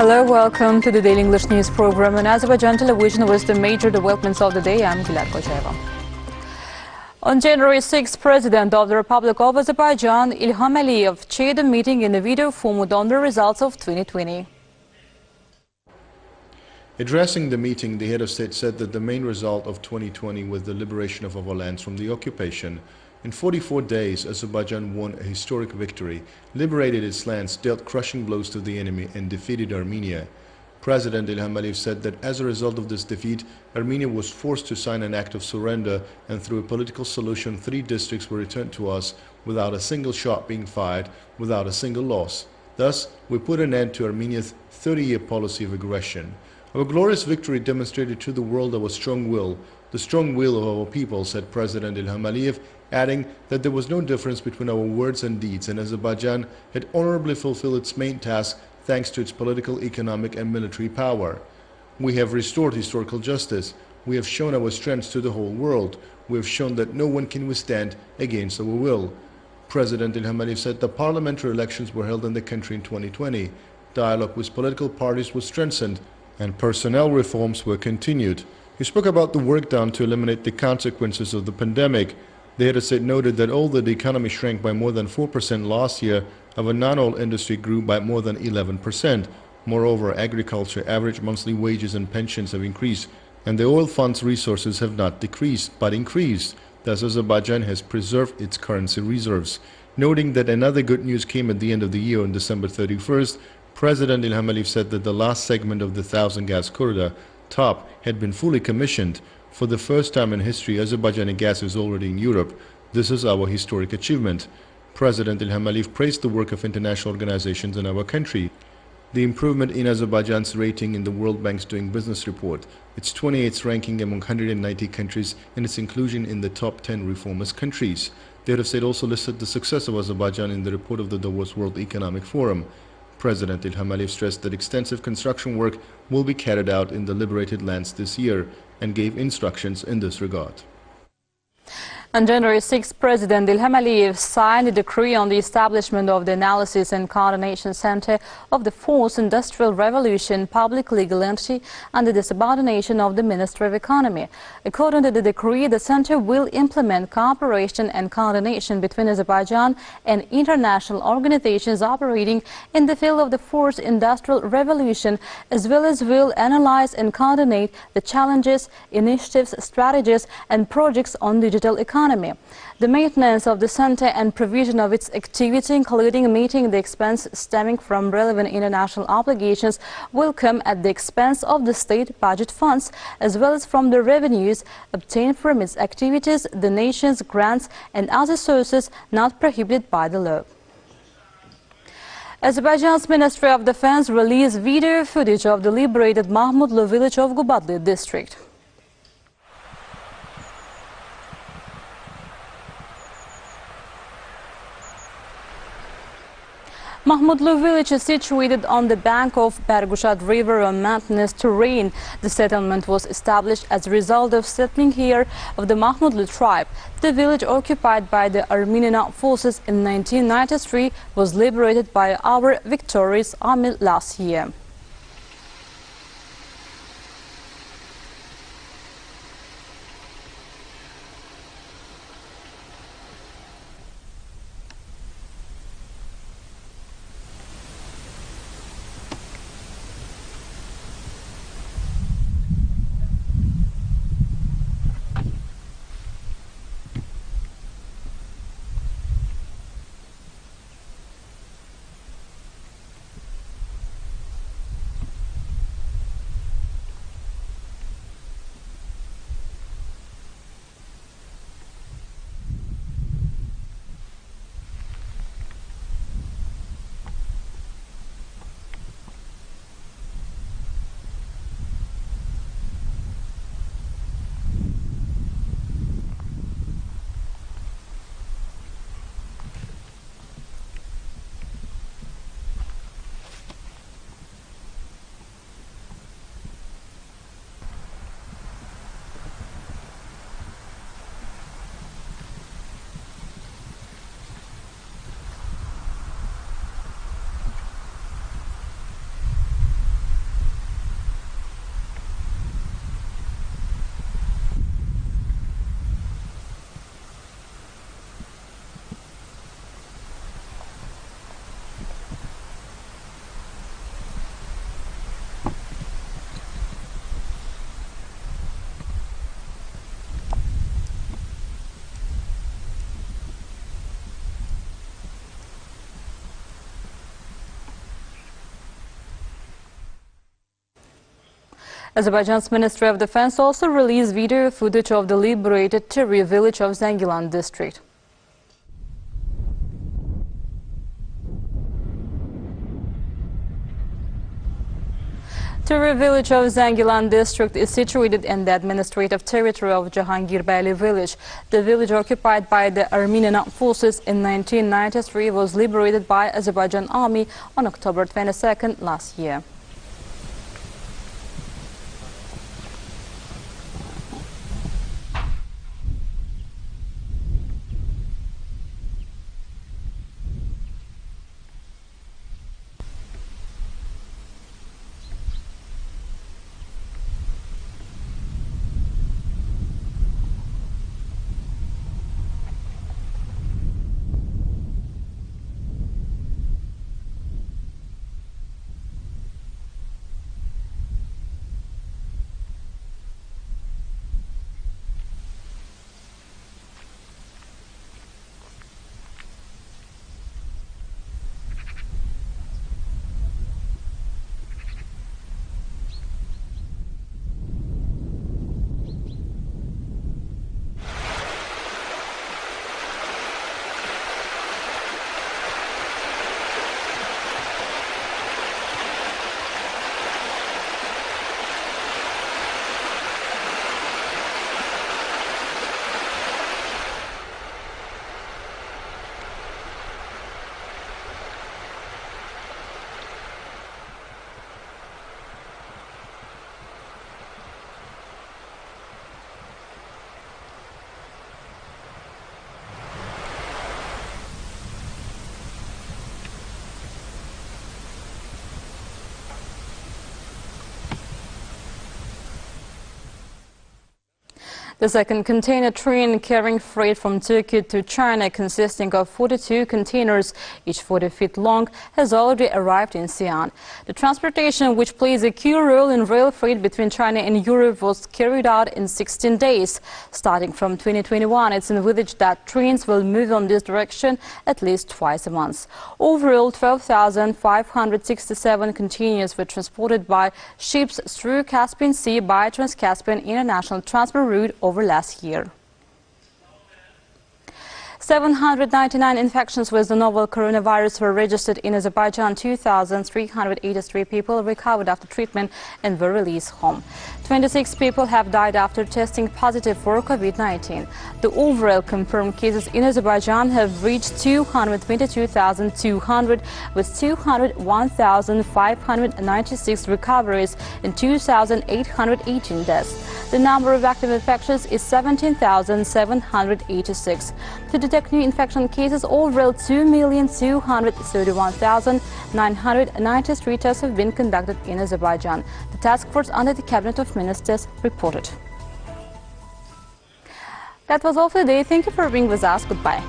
Hello, welcome to the Daily English News program on Azərbaycan Televiziya with the major developments of the day. I'm Qabarıq. On January 6, President of the Republic of Azerbaijan, İlham, chaired a meeting in the video format on the results of 2020. Addressing the meeting, the head of state said that the main result of 2020 was the liberation of our lands from the occupation. In 44 days, Azerbaijan won a historic victory, liberated its lands, dealt crushing blows to the enemy, and defeated Armenia. President İlham said that as a result of this defeat, Armenia was forced to sign an act of surrender, and through a political solution, 3 districts were returned to us without a single shot being fired, without a single loss. Thus, we put an end to Armenia's 30-year policy of aggression. Our glorious victory demonstrated to the world our strong will, the strong will of our people, said President İlham, adding that there was no difference between our words and deeds, and Azerbaijan had honorably fulfilled its main task thanks to its political, economic and military power. We have restored historical justice. We have shown our strength to the whole world. We have shown that no one can withstand against our will. President İlham said the parliamentary elections were held in the country in 2020. Dialogue with political parties was strengthened and personnel reforms were continued. He spoke about the work done to eliminate the consequences of the pandemic. The head of state noted that although the economy shrank by more than 4% last year, our non-oil industry grew by more than 11%. Moreover, agriculture, average monthly wages and pensions have increased, and the oil fund's resources have not decreased, but increased. Thus, Azerbaijan has preserved its currency reserves. Noting that another good news came at the end of the year on December 31st, President İlham said that the last segment of the 1,000 gas corridor, TOP, had been fully commissioned. For the first time in history, Azerbaijani gas is already in Europe. This is our historic achievement. President İlham praised the work of international organizations in our country. The improvement in Azerbaijan's rating in the World Bank's Doing Business report, its 28th ranking among 190 countries, and its inclusion in the top 10 reformist countries. The head of state also listed the success of Azerbaijan in the report of the Davos World Economic Forum. President İlham stressed that extensive construction work will be carried out in the liberated lands this year and gave instructions in this regard. On January 6, President İlham signed a decree on the establishment of the Analysis and Coordination Center of the Fourth Industrial Revolution, public legal entity under the subordination of the Ministry of Economy. According to the decree, the center will implement cooperation and coordination between Azerbaijan and international organizations operating in the field of the Fourth Industrial Revolution, as well as will analyze and coordinate the challenges, initiatives, strategies, and projects on digital economy. The maintenance of the center and provision of its activity, including meeting the expense stemming from relevant international obligations, will come at the expense of the state budget funds, as well as from the revenues obtained from its activities, donations, grants, and other sources not prohibited by the law. Azerbaijan's Ministry of Defense released video footage of the liberated Mahmudlu village of Qapalı district. Mahmudlu village is situated on the bank of Bergushat River on mountainous terrain. The settlement was established as a result of settling here of the Mahmudlu tribe. The village, occupied by the Armenian forces in 1993, was liberated by our victorious army last year. Azerbaijan's Ministry of Defense also released video footage of the liberated Tiri village of Zangilan district. Tiri village of Zangilan district is situated in the administrative territory of Jahangirbeyli village. The village, occupied by the Armenian armed forces in 1993, was liberated by Azerbaijan army on October 22nd last year. The second container train carrying freight from Turkey to China, consisting of 42 containers, each 40 feet long, has already arrived in Xi'an. The transportation, which plays a key role in rail freight between China and Europe, was carried out in 16 days. Starting from 2021, it's envisaged that trains will move on this direction at least twice a month. Overall, 12,567 containers were transported by ships through Caspian Sea by Trans-Caspian International Transport Route over last year. 799 infections with the novel coronavirus were registered in Azerbaijan. 2,383 people recovered after treatment and were released home. 26 people have died after testing positive for COVID-19. The overall confirmed cases in Azerbaijan have reached 222,200, with 201,596 recoveries and 2,818 deaths. The number of active infections is 17,786. To detect new infection cases, overall 2,231,993 tests have been conducted in Azerbaijan. The task force under the Cabinet of Ministers reported. That was all for today. Thank you for being with us. Goodbye.